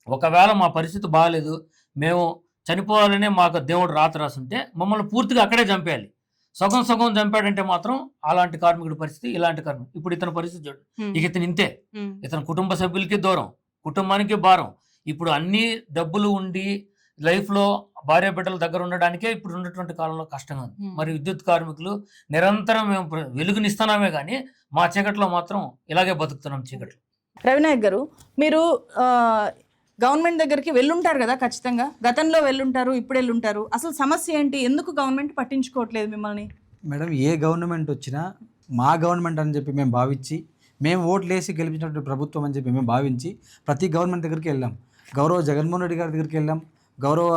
ఒకవేళ మా పరిస్థితి బాగాలేదు, మేము చనిపోవాలనే మాకు దేవుడు రాసుంటే మమ్మల్ని పూర్తిగా అక్కడే చంపేయాలి. సగం చంపాడంటే మాత్రం అలాంటి కార్మికుడి పరిస్థితి, ఇలాంటి కార్మికుడు. ఇప్పుడు ఇతని పరిస్థితి చూడు, ఇక ఇతను ఇంతే. ఇతని కుటుంబ సభ్యులకి దూరం, కుటుంబానికి భారం. ఇప్పుడు అన్ని డబ్బులు ఉండి లైఫ్లో భార్య బిడ్డల దగ్గర ఉండడానికే ఇప్పుడు ఉన్నటువంటి కాలంలో కష్టంగా ఉంది. మరి విద్యుత్ కార్మికులు నిరంతరం మేము వెలుగునిస్తున్నామే కానీ మా చీకట్లో మాత్రం ఇలాగే బతుకుతున్నాం చీకట్లో. రవినాయక్ గారు, మీరు గవర్నమెంట్ దగ్గరికి వెళ్ళుంటారు కదా, ఖచ్చితంగా గతంలో వెళ్ళుంటారు, ఇప్పుడు వెళ్ళుంటారు. అసలు సమస్య ఏంటి? ఎందుకు గవర్నమెంట్ పట్టించుకోవట్లేదు మిమ్మల్ని? మేడం, ఏ గవర్నమెంట్ వచ్చినా మా గవర్నమెంట్ అని చెప్పి మేము భావించి, మేము ఓట్లు వేసి గెలిపించినటువంటి ప్రభుత్వం అని చెప్పి మేము భావించి ప్రతి గవర్నమెంట్ దగ్గరికి వెళ్ళాం. గౌరవ జగన్మోహన్ రెడ్డి గారి దగ్గరికి వెళ్ళాం, గౌరవ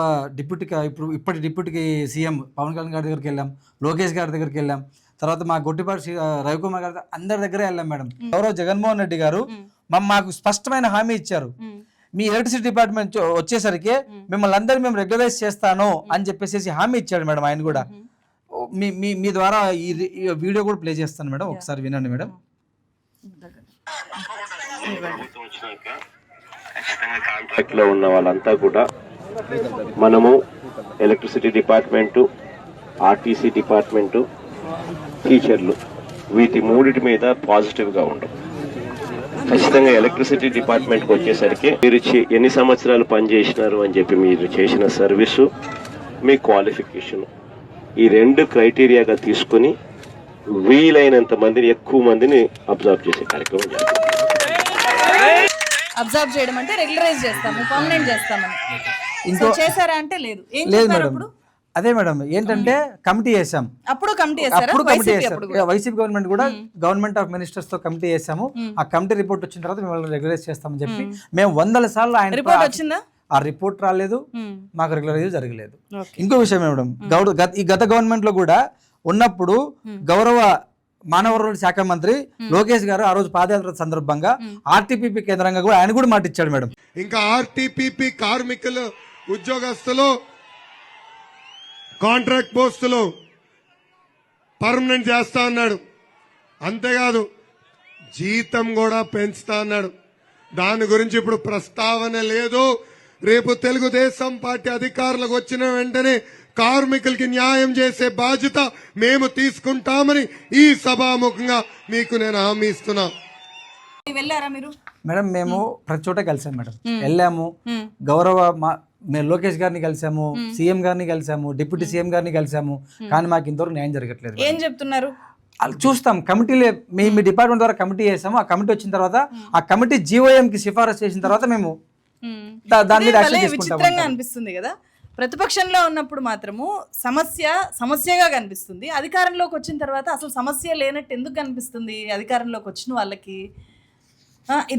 ఇప్పటి డిప్యూటీ సీఎం పవన్ కళ్యాణ్ గారి దగ్గరికి వెళ్ళాం, లోకేష్ గారి దగ్గరికి వెళ్ళాం, తర్వాత మా గొట్టిపాటి రవికుమార్ గారి అందరి దగ్గరే వెళ్ళాం మేడం. గౌరవ జగన్మోహన్ రెడ్డి గారు మాకు స్పష్టమైన హామీ ఇచ్చారు, మీ ఎలక్ట్రిసిటీ డిపార్ట్మెంట్ వచ్చేసరికి మిమ్మల్ని అందరూ మేము రెగ్యులరైజ్ చేస్తాను అని చెప్పేసి హామీ ఇచ్చాడు మేడం. ఆయన కూడా మీ ద్వారా ఈ వీడియో కూడా ప్లే చేస్తాను మేడం, ఒకసారి వినండి మేడం. కాంట్రాక్ట్ లో ఉన్న వాళ్ళంతా కూడా మనము ఎలక్ట్రిసిటీ డిపార్ట్మెంటు, ఆర్టీసీ డిపార్ట్మెంటు, టీచర్లు, వీటి మూడిటి మీద పాజిటివ్ గా ఉండవు. ఖచ్చితంగా ఎలక్ట్రిసిటీ డిపార్ట్మెంట్కి వచ్చేసరికి మీరు ఎన్ని సంవత్సరాలు పనిచేసినారు అని చెప్పి మీరు చేసిన సర్వీసు, మీ క్వాలిఫికేషన్, ఈ 2 క్రైటీరియాగా తీసుకుని వీలైనంత మందిని, ఎక్కువ మందిని అబ్జర్వ్ చేసే కార్యక్రమం జరుగుతుంది. అబ్జర్వ్ చేయడం అంటే రెగ్యులరైజ్ చేస్తాము, పర్మనెంట్ చేస్తామని. చేశారా అంటే లేదు. లేదు మేడం, అదే మేడం ఏంటంటే కమిటీ చేసాం, అప్పుడు కమిటీ చేశారా? అప్పుడు కమిటీ వైసీపీ చేశారు. అప్పుడు కూడా? వైసీపీ గవర్నమెంట్ కూడా గవర్నమెంట్ ఆఫ్ మినిస్టర్స్ తో కమిటీ చేసాము. ఆ కమిటీ రిపోర్ట్ వచ్చిన తర్వాత మేము రెగ్యులైజ్ చేస్తామని చెప్పి మేము 100 సార్లు ఆయన రిపోర్ట్ వచ్చిందా? ఆ రిపోర్ట్ రాలేదు, మ్మ్. మాకు రెగ్యులరైజ్ జరగలేదు. ఓకే. ఇంకో విషయం మేడం, ఈ గత గవర్నమెంట్ లో కూడా ఉన్నప్పుడు గౌరవ మానవ వనరుల శాఖ మంత్రి లోకేష్ గారు ఆ రోజు పాదయాత్ర సందర్భంగా ఆర్టీపీపీ కేంద్రంగా కూడా ఆయన కూడా మాట ఇచ్చాడు మేడం. ఇంకా ఆర్టీపీపీ కార్మికులు, ఉద్యోగస్తులు, కాంట్రాక్ట్ పోస్టులు పర్మనెంట్ చేస్తా అన్నాడు. అంతేకాదు జీతం కూడా పెంచుతా అన్నాడు. దాని గురించి ఇప్పుడు ప్రస్తావన లేదు. రేపు తెలుగుదేశం పార్టీ అధికారులకు వచ్చిన వెంటనే కార్మికులకి న్యాయం చేసే బాధ్యత మేము తీసుకుంటామని ఈ సభాముఖంగా మీకు నేను హామీ ఇస్తున్నా. వెళ్ళారా మీరు? మేడం మేము ప్రతి చోట కలిసాం మేడం, వెళ్ళాము. గౌరవ మేము లోకేష్ గారిని కలిసాము, సీఎం గారిని కలిసాము, డిప్యూటీ సీఎం గారిని కలిసాము. కానీ మాకు ఇంతవరకు న్యాయం జరగట్లేదు. ఏం చెప్తున్నారు? చూస్తాం కమిటీలే, మీ డిపార్ట్మెంట్ ద్వారా కమిటీ చేసాము. ఆ కమిటీ వచ్చిన తర్వాత ఆ కమిటీ జీఓఎం కి సిఫారసు చేసిన తర్వాత మేము దాని మీద యాక్షన్ తీసుకుంటాం. విచిత్రంగా అనిపిస్తుంది కదా, ప్రతిపక్షంలో ఉన్నప్పుడు మాత్రము సమస్యగా కనిపిస్తుంది, అధికారంలోకి వచ్చిన తర్వాత అసలు సమస్య లేనట్టు ఎందుకు కనిపిస్తుంది అధికారంలోకి వచ్చిన వాళ్ళకి?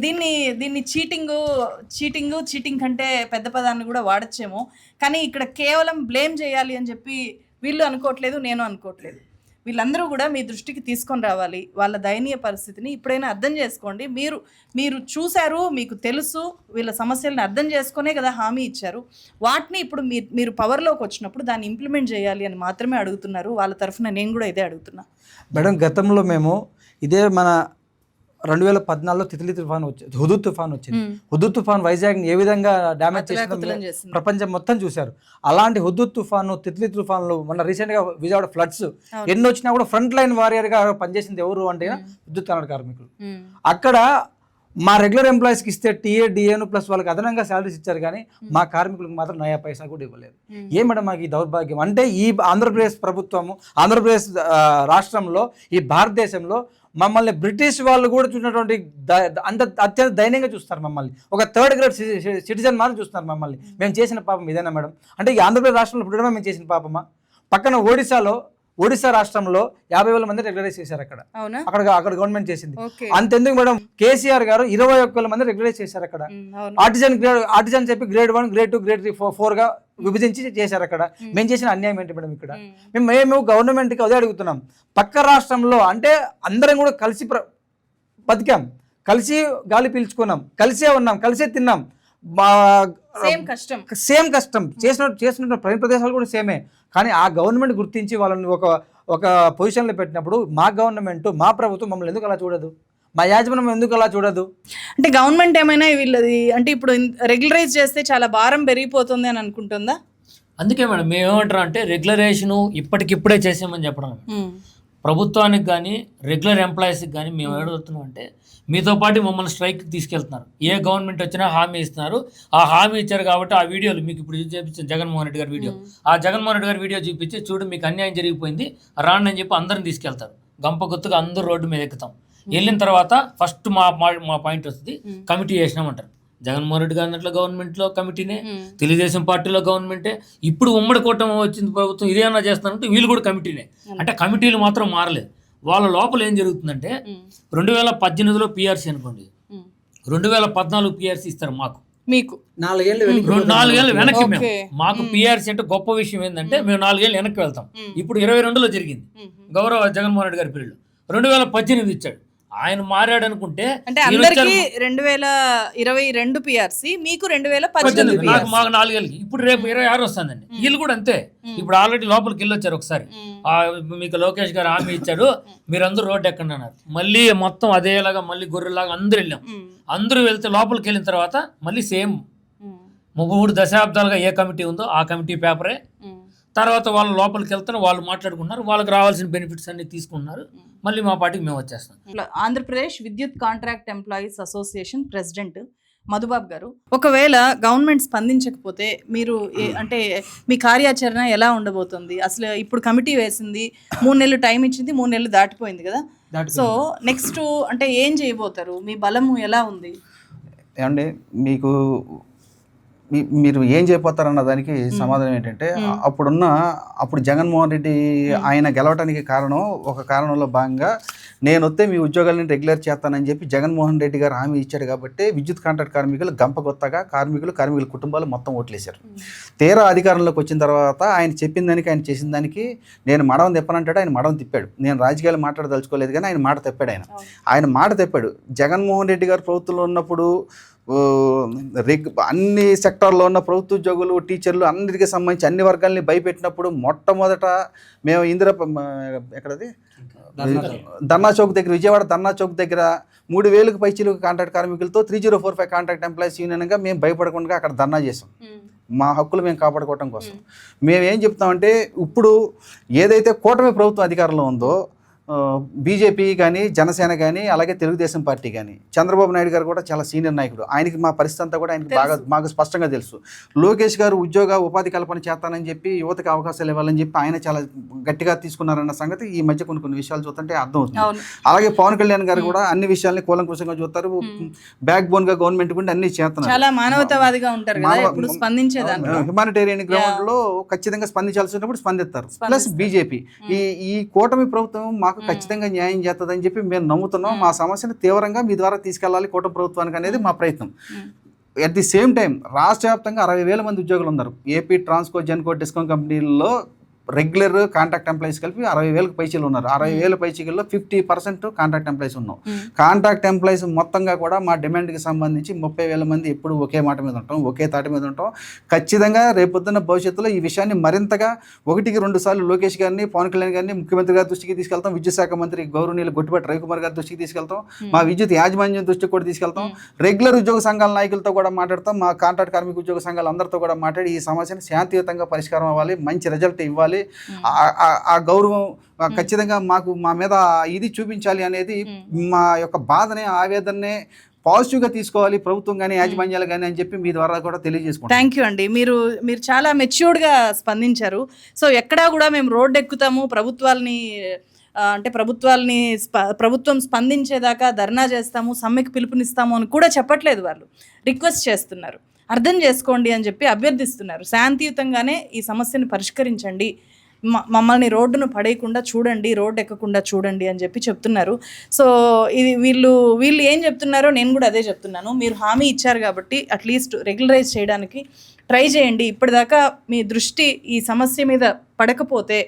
దీన్ని చీటింగ్ కంటే పెద్ద పదాన్ని కూడా వాడచ్చేమో, కానీ ఇక్కడ కేవలం బ్లేమ్ చేయాలి అని చెప్పి వీళ్ళు అనుకోవట్లేదు, నేను అనుకోవట్లేదు. వీళ్ళందరూ కూడా మీ దృష్టికి తీసుకొని రావాలి వాళ్ళ దయనీయ పరిస్థితిని. ఇప్పుడైనా అర్థం చేసుకోండి. మీరు చూశారు, మీకు తెలుసు, వీళ్ళ సమస్యలను అర్థం చేసుకునే కదా హామీ ఇచ్చారు. వాటిని ఇప్పుడు మీరు పవర్లోకి వచ్చినప్పుడు దాన్ని ఇంప్లిమెంట్ చేయాలి అని మాత్రమే అడుగుతున్నారు. వాళ్ళ తరఫున నేను కూడా ఇదే అడుగుతున్నా. మేడం గతంలో మేము ఇదే మన 2014లో తిత్లీ తుఫాన్ వచ్చింది, హుదూద్ తుఫాన్ వచ్చింది. హుదూద్ తుఫాన్ వైజాగ్ ఏ విధంగా డ్యామేజ్ చేసిందో ప్రపంచం మొత్తం చూశారు. అలాంటి హుదూద్ తుఫాను, తిత్లీ తుఫాన్లు, మొన్న రీసెంట్ గా విజయవాడ ఫ్లడ్స్ ఎన్ని వచ్చినా కూడా ఫ్రంట్ లైన్ వారియర్ గా పనిచేసింది ఎవరు అంటే విద్యుత్ కన్నడ కార్మికులు. అక్కడ మా రెగ్యులర్ ఎంప్లాయీస్ కి ఇస్తే టీఏ డిఏను ప్లస్ వాళ్ళకి అదనంగా శాలరీస్ ఇచ్చారు, కానీ మా కార్మికులకు మాత్రం నయా పైసా కూడా ఇవ్వలేదు. ఏ మేడం మాకు ఈ దౌర్భాగ్యం అంటే? ఈ ఆంధ్రప్రదేశ్ ప్రభుత్వము, ఆంధ్రప్రదేశ్ రాష్ట్రంలో, ఈ భారతదేశంలో మమ్మల్ని బ్రిటిష్ వాళ్ళు కూడా చూసినటువంటి అత్యంత దయనీయంగా చూస్తారు మమ్మల్ని. ఒక థర్డ్ గ్రేడ్ సిటిజన్ మాత్రం చూస్తున్నారు మమ్మల్ని. మేము చేసిన పాపం ఇదేనా మేడం? అంటే ఈ ఆంధ్రప్రదేశ్ రాష్ట్రంలో పుట్టడమే మేము చేసిన పాపమా? పక్కన ఒడిశా రాష్ట్రంలో 50,000 మంది రెగ్యులరైజ్ చేశారు. అక్కడ గవర్నమెంట్ చేసింది. అంతెందుకు మేడం, కేసీఆర్ గారు 21,000 మంది రెగ్యులరైజ్ చేశారు. అక్కడ ఆర్టిజన్ చెప్పి గ్రేడ్ 1, గ్రేడ్ 2, గ్రేడ్ 3, 4 గా విభజించి చేశారు. అక్కడ మేము చేసిన అన్యాయం ఏంటి మేడం? ఇక్కడ మేము గవర్నమెంట్కి అదే అడుగుతున్నాం. పక్క రాష్ట్రంలో అంటే అందరం కూడా కలిసి బతికాం, కలిసి గాలి పీల్చుకున్నాం, కలిసే ఉన్నాం, కలిసే తిన్నాం. సేమ్ కష్టం చేసిన ప్రదేశాలు కూడా సేమే. కానీ ఆ గవర్నమెంట్ గుర్తించి వాళ్ళని ఒక పొజిషన్లో పెట్టినప్పుడు మా గవర్నమెంట్, మా ప్రభుత్వం మమ్మల్ని ఎందుకు అలా చూడదు? మా యాజమాన్యం ఎందుకు అలా చూడదు? అంటే గవర్నమెంట్ ఏమైనా వీళ్ళది అంటే ఇప్పుడు రెగ్యులరైజ్ చేస్తే చాలా భారం పెరిగిపోతుంది అని అనుకుంటుందా? అందుకే మేడం మేము ఏమంటారు అంటే రెగ్యులరేషను ఇప్పటికిప్పుడే చేసామని చెప్పడం. ప్రభుత్వానికి కానీ రెగ్యులర్ ఎంప్లాయీస్కి కానీ మేము ఏడుతున్నాం అంటే మీతో పాటు మమ్మల్ని స్ట్రైక్కి తీసుకెళ్తున్నారు. ఏ గవర్నమెంట్ వచ్చినా హామీ ఇస్తున్నారు. ఆ హామీ ఇచ్చారు కాబట్టి ఆ వీడియోలు మీకు ఇప్పుడు చూపించాను, జగన్మోహన్ రెడ్డి గారి వీడియో. ఆ జగన్మోహన్ రెడ్డి గారి వీడియో చూపించి చూడు మీకు అన్యాయం జరిగిపోయింది రాండి అని చెప్పి అందరిని తీసుకెళ్తారు. గంప గుర్తుగా అందరూ రోడ్డు మీద ఎక్కుతాం. వెళ్ళిన తర్వాత ఫస్ట్ మా పాయింట్ వస్తుంది, కమిటీ చేసినామంటారు. జగన్మోహన్ రెడ్డి గారి దాంట్లో గవర్నమెంట్లో కమిటీనే, తెలుగుదేశం పార్టీలో గవర్నమెంటే, ఇప్పుడు ఉమ్మడి కూటమి వచ్చింది ప్రభుత్వం ఇదేమన్నా చేస్తానంటే వీళ్ళు కూడా కమిటీనే. అంటే కమిటీలు మాత్రం మారలేదు. వాళ్ళ లోపల ఏం జరుగుతుందంటే 2018లో పిఆర్సీ అనుకోండి, 2014 పిఆర్సీ ఇస్తారు మీకు 4 ఏళ్ళు వెనక్కి. మేము మాకు పిఆర్సీ అంటే గొప్ప విషయం ఏంటంటే మేము 4 ఏళ్ళు వెనక్కి వెళ్తాం. ఇప్పుడు 22లో జరిగింది గౌరవ జగన్మోహన్ రెడ్డి గారి పీరియడ్. 2018 ఇచ్చాడు. ఆయన మారాడు అనుకుంటే అంటే అందరికి 2022 పిఆర్సీ, మీకు 2018 మాకు 4 ఏళ్ళకి. ఇప్పుడు రేపు 26 వస్తుందండి. వీళ్ళు కూడా అంతే. ఇప్పుడు ఆల్రెడీ లోపలికి వెళ్ళొచ్చారు. ఒకసారి మీకు లోకేష్ గారు హామీ ఇచ్చారు, మీరందరూ రోడ్డు ఎక్కండి అన్నారు. మళ్ళీ మొత్తం అదేలాగా మళ్ళీ గొర్రెలాగా అందరూ వెళ్ళాం. అందరూ వెళ్తే లోపలికి వెళ్ళిన తర్వాత మళ్ళీ సేమ్ 3 దశాబ్దాలుగా ఏ కమిటీ ఉందో ఆ కమిటీ పేపరే. తర్వాత వాళ్ళు లోపలికి వెళ్తారు, వాళ్ళు మాట్లాడుకుంటున్నారు, వాళ్ళకి రావాల్సిన బెనిఫిట్స్ అన్ని తీసుకుంటున్నారు. మళ్ళీ మా పార్టీకి మేము వచ్చేస్తాం. ఆంధ్రప్రదేశ్ విద్యుత్ contract employees association president Madhubabu గారు, ఒకవేళ గవర్నమెంట్ స్పందించకపోతే మీరు అంటే మీ కార్యాచరణ ఎలా ఉండబోతుంది? అసలు ఇప్పుడు కమిటీ వేసింది, 3 నెలలు టైం ఇచ్చింది, 3 నెలలు దాటిపోయింది కదా. సో నెక్స్ట్ అంటే ఏం చేయబోతారు? మీ బలము ఎలా ఉంది? ఏమండి, మీకు మీరు ఏం చేయబోతారన్న దానికి సమాధానం ఏంటంటే అప్పుడు జగన్మోహన్ రెడ్డి ఆయన గెలవడానికి ఒక కారణంలో భాగంగా నేను వస్తే మీ ఉద్యోగాలను రెగ్యులర్ చేస్తానని చెప్పి జగన్మోహన్ రెడ్డి గారు హామీ ఇచ్చాడు కాబట్టి విద్యుత్ కాంట్రాక్ట్ కార్మికులు గంపగొత్తగా కార్మికుల కుటుంబాలు మొత్తం ఓట్లేశారు. తీరా అధికారంలోకి వచ్చిన తర్వాత ఆయన చెప్పిన దానికి ఆయన చేసిన దానికి నేను మడవం తిప్పనంటాడు, ఆయన మడవం తిప్పాడు. నేను రాజకీయాలు మాట్లాడదలుచుకోలేదు కానీ ఆయన మాట తప్పాడు. ఆయన మాట తప్పాడు. జగన్మోహన్ రెడ్డి గారు ప్రభుత్వంలో ఉన్నప్పుడు అన్ని సెక్టార్లో ఉన్న ప్రభుత్వ ఉద్యోగులు, టీచర్లు అన్నిటికీ సంబంధించి అన్ని వర్గాల్ని భయపెట్టినప్పుడు మొట్టమొదట మేము ఎక్కడది ధర్నా చౌక్ దగ్గర, విజయవాడ ధర్నా చౌక్ దగ్గర 3,000కు పైచీలకు కాంట్రాక్ట్ కార్మికులతో 3045 కాంట్రాక్ట్ ఎంప్లాయీస్ యూనియన్గా మేము భయపడకుండా అక్కడ ధర్నా చేసాం. మా హక్కులు మేము కాపాడుకోవడం కోసం. మేము ఏం చెప్తామంటే ఇప్పుడు ఏదైతే కూటమి ప్రభుత్వం అధికారంలో ఉందో బీజేపీ కానీ జనసేన కానీ అలాగే తెలుగుదేశం పార్టీ కానీ చంద్రబాబు నాయుడు గారు కూడా చాలా సీనియర్ నాయకుడు. ఆయనకి మా పరిస్థితి అంతా కూడా ఆయనకి మాకు స్పష్టంగా తెలుసు. లోకేష్ గారు ఉపాధి కల్పన చేస్తానని చెప్పి యువతకి అవకాశాలు ఇవ్వాలని చెప్పి ఆయన చాలా గట్టిగా తీసుకున్నారన్న సంగతి ఈ మధ్య కొన్ని విషయాలు చూస్తుంటే అర్థమవుతుంది. అలాగే పవన్ కళ్యాణ్ గారు కూడా అన్ని విషయాల్ని కూలంకుషంగా చూస్తారు. బ్యాక్ బోన్ గా గవర్నమెంట్ కూడా అన్ని చేస్తున్నారు. చాలా మానవతావాదిగా ఉంటారు కదా, ఎప్పుడు స్పందించేదాన్ని. హ్యుమానిటేరియన్ గ్రౌండ్ లో ఖచ్చితంగా స్పందించాల్సినప్పుడు స్పందిస్తారు. ప్లస్ బీజేపీ ఈ కూటమి ప్రభుత్వం మాకు ఖచ్చితంగా న్యాయం చేస్తుందని చెప్పి మేము నమ్ముతున్నాం. మా సమస్యను తీవ్రంగా మీ ద్వారా తీసుకెళ్లాలి కూటమి ప్రభుత్వానికి అనేది మా ప్రయత్నం. అట్ ది సేమ్ టైం రాష్ట్ర వ్యాప్తంగా 60,000 మంది ఉద్యోగులు ఉన్నారు. ఏపీ ట్రాన్స్కో, జెన్కో, డిస్కౌం కంపెనీల్లో రెగ్యులర్ కాంట్రాక్ట్ ఎంప్లాయీస్ కలిపి 60,000 పైచీలు ఉన్నారు. 60,000 పైచీల్లో 50% కాంట్రాక్ట్ ఎంప్లాయీస్ ఉన్నాం. కాంట్రాక్ట్ ఎంప్లాయీస్ మొత్తంగా కూడా మా డిమాండ్కి సంబంధించి 30,000 మంది ఎప్పుడు ఒకే మాట మీద ఉంటాం, ఒకే తాటి మీద ఉంటాం. ఖచ్చితంగా రేపొద్దున్న భవిష్యత్తులో ఈ విషయాన్ని మరింతగా 1-2 సార్లు లోకేష్ గారిని, పవన్ కళ్యాణ్ గారిని ముఖ్యమంత్రి గారి దృష్టికి తీసుకెళ్తాం. విద్యుత్ శాఖ మంత్రి గౌరవనీయులు గొట్టిపాటి రవికుమార్ గారి దృష్టికి తీసుకెళ్తాం. మా విద్యుత్ యాజమాన్యం దృష్టికి కూడా తీసుకెళ్తాం. రెగ్యులర్ ఉద్యోగ సంఘాల నాయకులతో కూడా మాట్లాడతాం. మా కాంట్రాక్ట్ కార్మిక ఉద్యోగ సంఘాలు అందరితో కూడా మాట్లాడి ఈ సమస్యను శాంతియుతంగా పరిష్కారం అవ్వాలి, మంచి రిజల్ట్ ఇవ్వాలి. ఆ గౌరవం ఖచ్చితంగా మా మీద ఇది చూపించాలి అనేది మా యొక్క బాధనే, ఆవేదననే పాజిటివ్గా తీసుకోవాలి ప్రభుత్వం కానీ యాజమాన్యాలు కానీ అని చెప్పి మీ ద్వారా కూడా తెలియజేసుకుంటాం. థ్యాంక్ యూ అండి. మీరు చాలా మెచ్యూర్డ్గా స్పందించారు. సో ఎక్కడా కూడా మేము రోడ్డు ఎక్కుతాము, ప్రభుత్వం స్పందించేదాకా ధర్నా చేస్తాము, సమ్మెకు పిలుపునిస్తాము అని కూడా చెప్పట్లేదు. వాళ్ళు రిక్వెస్ట్ చేస్తున్నారు, అర్థం చేసుకోండి అని చెప్పి అభ్యర్థిస్తున్నారు. శాంతియుతంగానే ఈ సమస్యను పరిష్కరించండి, మమ్మల్ని రోడ్డును పడేయకుండా చూడండి, రోడ్డు ఎక్కకుండా చూడండి అని చెప్పి చెప్తున్నారు. సో ఇది వీళ్ళు ఏం చెప్తున్నారో నేను కూడా అదే చెప్తున్నాను. మీరు హామీ ఇచ్చారు కాబట్టి అట్లీస్ట్ రెగ్యులరైజ్ చేయడానికి ట్రై చేయండి. ఇప్పటిదాకా మీ దృష్టి ఈ సమస్య మీద పడకపోతే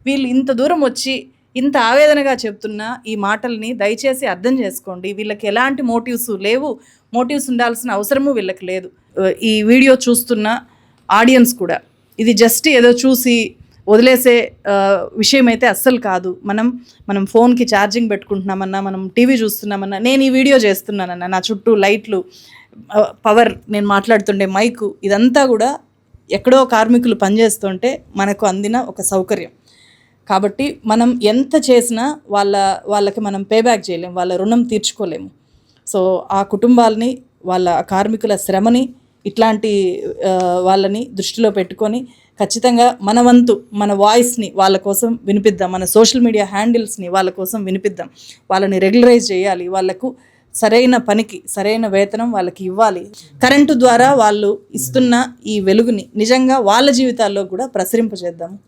వీళ్ళు ఇంత దూరం వచ్చి ఇంత ఆవేదనగా చెప్తున్న ఈ మాటల్ని దయచేసి అర్థం చేసుకోండి. వీళ్ళకి ఎలాంటి మోటివ్స్ లేవు, మోటివ్స్ ఉండాల్సిన అవసరము వీళ్ళకి లేదు. ఈ వీడియో చూస్తున్న ఆడియన్స్ కూడా ఇది జస్ట్ ఏదో చూసి వదిలేసే విషయం అయితే అస్సలు కాదు. మనం ఫోన్కి ఛార్జింగ్ పెట్టుకుంటున్నామన్నా, మనం టీవీ చూస్తున్నామన్నా, నేను ఈ వీడియో చేస్తున్నానన్నా, నా చుట్టూ లైట్లు, పవర్, నేను మాట్లాడుతుండే మైకు, ఇదంతా కూడా ఎక్కడో కార్మికులు పనిచేస్తుంటే మనకు అందిన ఒక సౌకర్యం. కాబట్టి మనం ఎంత చేసినా వాళ్ళకి మనం పేబ్యాక్ చేయలేము, వాళ్ళ రుణం తీర్చుకోలేము. సో ఆ కుటుంబాలని, వాళ్ళ కార్మికుల శ్రమని, ఇట్లాంటి వాళ్ళని దృష్టిలో పెట్టుకొని ఖచ్చితంగా మన వంతు, మన వాయిస్ని వాళ్ళ కోసం వినిపిద్దాం, మన సోషల్ మీడియా హ్యాండిల్స్ని వాళ్ళ కోసం వినిపిద్దాం. వాళ్ళని రెగ్యులరైజ్ చేయాలి, వాళ్ళకు సరైన పనికి సరైన వేతనం వాళ్ళకి ఇవ్వాలి. కరెంటు ద్వారా వాళ్ళు ఇస్తున్న ఈ వెలుగుని నిజంగా వాళ్ళ జీవితాల్లో కూడా ప్రసరింపజేద్దాము.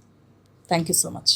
Thank you so much.